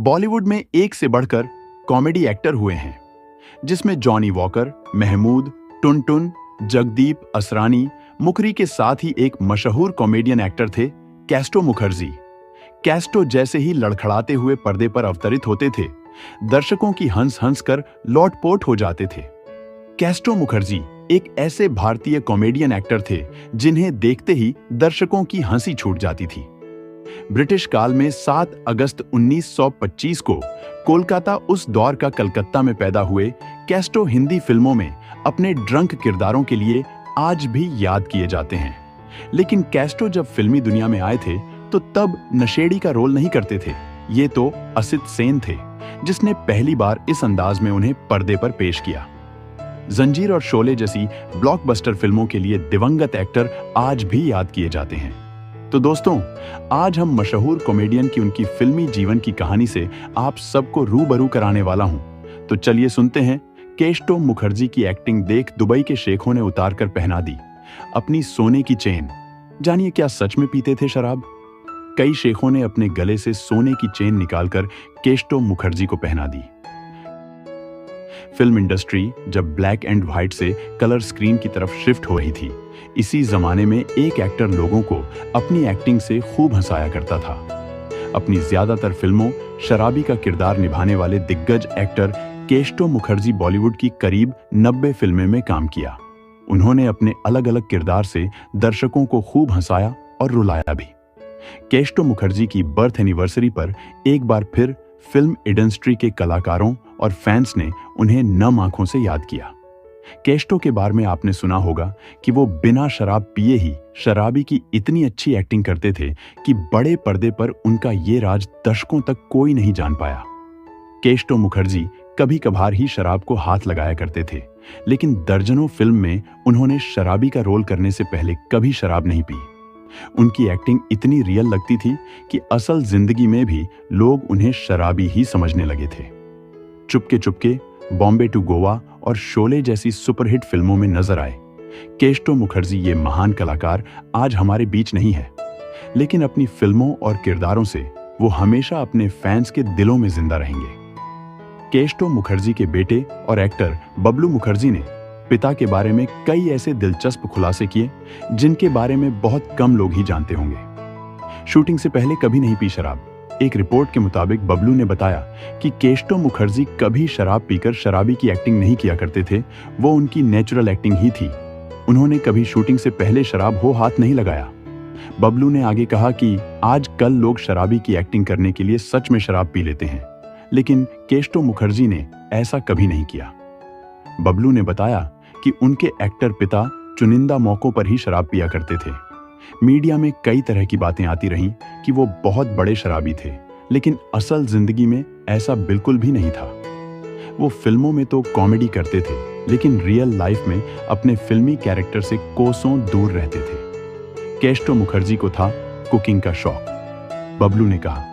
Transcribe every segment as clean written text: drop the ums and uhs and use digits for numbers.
बॉलीवुड में एक से बढ़कर कॉमेडी एक्टर हुए हैं, जिसमें जॉनी वॉकर, महमूद, टुनटुन, जगदीप असरानी, मुखरी के साथ ही एक मशहूर कॉमेडियन एक्टर थे कैस्टो मुखर्जी। कैस्टो जैसे ही लड़खड़ाते हुए पर्दे पर अवतरित होते थे, दर्शकों की हंस हंस कर लोटपोट हो जाते थे। कैस्टो मुखर्जी एक ऐसे भारतीय कॉमेडियन एक्टर थे जिन्हें देखते ही दर्शकों की हंसी छूट जाती थी। ब्रिटिश काल में 7 अगस्त 1925 को कोलकाता उस दौर का कलकत्ता में पैदा हुए कैस्टो हिंदी फिल्मों में अपने ड्रंक किरदारों के लिए आज भी याद किए जाते हैं। लेकिन कैस्टो जब फिल्मी दुनिया में आए थे तो तब नशेड़ी का रोल नहीं करते थे। ये तो असित सेन थे जिसने पहली बार इस अंदाज में उन्हें पर्दे पर पेश किया। जंजीर और शोले जैसी ब्लॉकबस्टर फिल्मों के लिए दिवंगत एक्टर आज भी याद किए जाते हैं। तो दोस्तों, आज हम मशहूर कॉमेडियन की उनकी फिल्मी जीवन की कहानी से आप सबको रूबरू कराने वाला हूं। तो चलिए सुनते हैं कैस्टो मुखर्जी की एक्टिंग देख दुबई के शेखों ने उतार कर पहना दी अपनी सोने की चेन। जानिए, क्या सच में पीते थे शराब? कई शेखों ने अपने गले से सोने की चेन निकालकर कैस्टो मुखर्जी को पहना दी। फिल्म इंडस्ट्री जब ब्लैक एंड व्हाइट से कलर स्क्रीन की तरफ शिफ्ट हो रही थी, इसी जमाने में एक एक्टर लोगों को अपनी एक्टिंग से खूब हंसाया करता था। अपनी ज्यादातर फिल्मों शराबी का किरदार निभाने वाले दिग्गज एक्टर कैस्टो मुखर्जी बॉलीवुड की करीब 90 फिल्में में काम किया। उन्होंने अपने अलग अलग किरदार से दर्शकों को खूब हंसाया और रुलाया भी। कैस्टो मुखर्जी की बर्थ एनिवर्सरी पर एक बार फिर फिल्म इंडस्ट्री के कलाकारों और फैंस ने उन्हें नम आंखों से याद किया। कैस्टो के बारे में आपने सुना होगा कि वो बिना शराब पिए ही शराबी की इतनी अच्छी एक्टिंग करते थे कि बड़े पर्दे पर उनका ये राज दशकों तक कोई नहीं जान पाया। कैस्टो मुखर्जी कभी कभार ही शराब को हाथ लगाया करते थे, लेकिन दर्जनों फिल्म में उन्होंने शराबी का रोल करने से पहले कभी शराब नहीं पी। उनकी एक्टिंग इतनी रियल लगती थी कि असल जिंदगी में भी लोग उन्हें शराबी ही समझने लगे थे। चुपके चुपके, बॉम्बे टू गोवा और शोले जैसी सुपरहिट फिल्मों में नजर आए कैस्टो मुखर्जी ये महान कलाकार आज हमारे बीच नहीं है, लेकिन अपनी फिल्मों और किरदारों से वो हमेशा अपने फैंस के दिलों में जिंदा रहेंगे। कैस्टो मुखर्जी के बेटे और एक्टर बबलू मुखर्जी ने पिता के बारे में कई ऐसे दिलचस्प खुलासे किए जिनके बारे में बहुत कम लोग ही जानते होंगे। शूटिंग से पहले कभी नहीं पी शराब। एक रिपोर्ट के मुताबिक बबलू ने बताया कि कैस्टो मुखर्जी कभी शराब पीकर शराबी की एक्टिंग नहीं किया करते थे, वो उनकी नेचुरल एक्टिंग ही थी। उन्होंने कभी शूटिंग से पहले शराब हो हाथ नहीं लगाया। बबलू ने आगे कहा कि आज कल लोग शराबी की एक्टिंग करने के लिए सच में शराब पी लेते हैं, लेकिन कैस्टो मुखर्जी ने ऐसा कभी नहीं किया। बबलू ने बताया कि उनके एक्टर पिता चुनिंदा मौकों पर ही शराब पिया करते थे। मीडिया में कई तरह की बातें आती रहीं कि वो बहुत बड़े शराबी थे, लेकिन असल जिंदगी में ऐसा बिल्कुल भी नहीं था। वो फिल्मों में तो कॉमेडी करते थे, लेकिन रियल लाइफ में अपने फिल्मी कैरेक्टर से कोसों दूर रहते थे। कैस्टो मुखर्जी को था कुकिंग का शौक। बबलू ने कहा,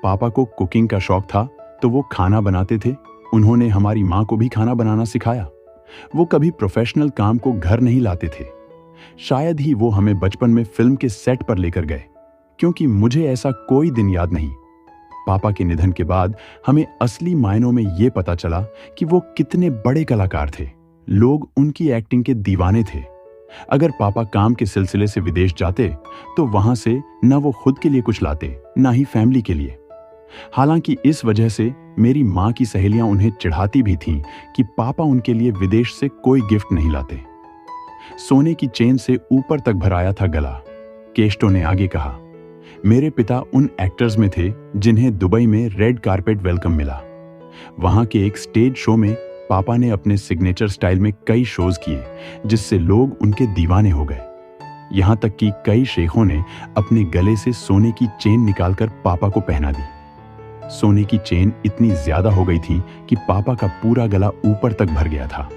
पापा को कुकिंग का शौक था तो वो खाना बनाते थे। उन्होंने हमारी माँ को भी खाना बनाना सिखाया। वो कभी प्रोफेशनल काम को घर नहीं लाते थे। शायद ही वो हमें बचपन में फिल्म के सेट पर लेकर गए, क्योंकि मुझे ऐसा कोई दिन याद नहीं। पापा के निधन के बाद हमें असली मायनों में ये पता चला कि वो कितने बड़े कलाकार थे। लोग उनकी एक्टिंग के दीवाने थे। अगर पापा काम के सिलसिले से विदेश जाते तो वहां से न वो खुद के लिए कुछ लाते, ना ही फैमिली के लिए। हालांकि इस वजह से मेरी माँ की सहेलियां उन्हें चिढ़ाती भी थीं कि पापा उनके लिए विदेश से कोई गिफ्ट नहीं लाते। सोने की चेन से ऊपर तक भराया था गला। कैस्टो ने आगे कहा, मेरे पिता उन एक्टर्स में थे जिन्हें दुबई में रेड कारपेट वेलकम मिला। वहां के एक स्टेज शो में पापा ने अपने सिग्नेचर स्टाइल में कई शोज किए, जिससे लोग उनके दीवाने हो गए। यहां तक कि कई शेखों ने अपने गले से सोने की चेन निकालकर पापा को पहना दी। सोने की चेन इतनी ज्यादा हो गई थी कि पापा का पूरा गला ऊपर तक भर गया था।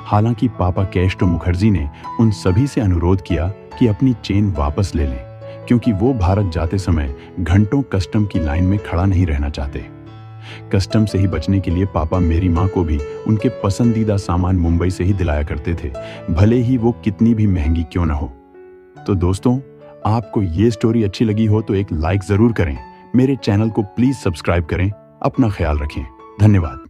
हालांकि पापा कैस्टो मुखर्जी ने उन सभी से अनुरोध किया कि अपनी चेन वापस ले लें, क्योंकि वो भारत जाते समय घंटों कस्टम की लाइन में खड़ा नहीं रहना चाहते। कस्टम से ही बचने के लिए पापा मेरी माँ को भी उनके पसंदीदा सामान मुंबई से ही दिलाया करते थे, भले ही वो कितनी भी महंगी क्यों ना हो। तो दोस्तों, आपको ये स्टोरी अच्छी लगी हो तो एक लाइक जरूर करें। मेरे चैनल को प्लीज सब्सक्राइब करें। अपना ख्याल रखें। धन्यवाद।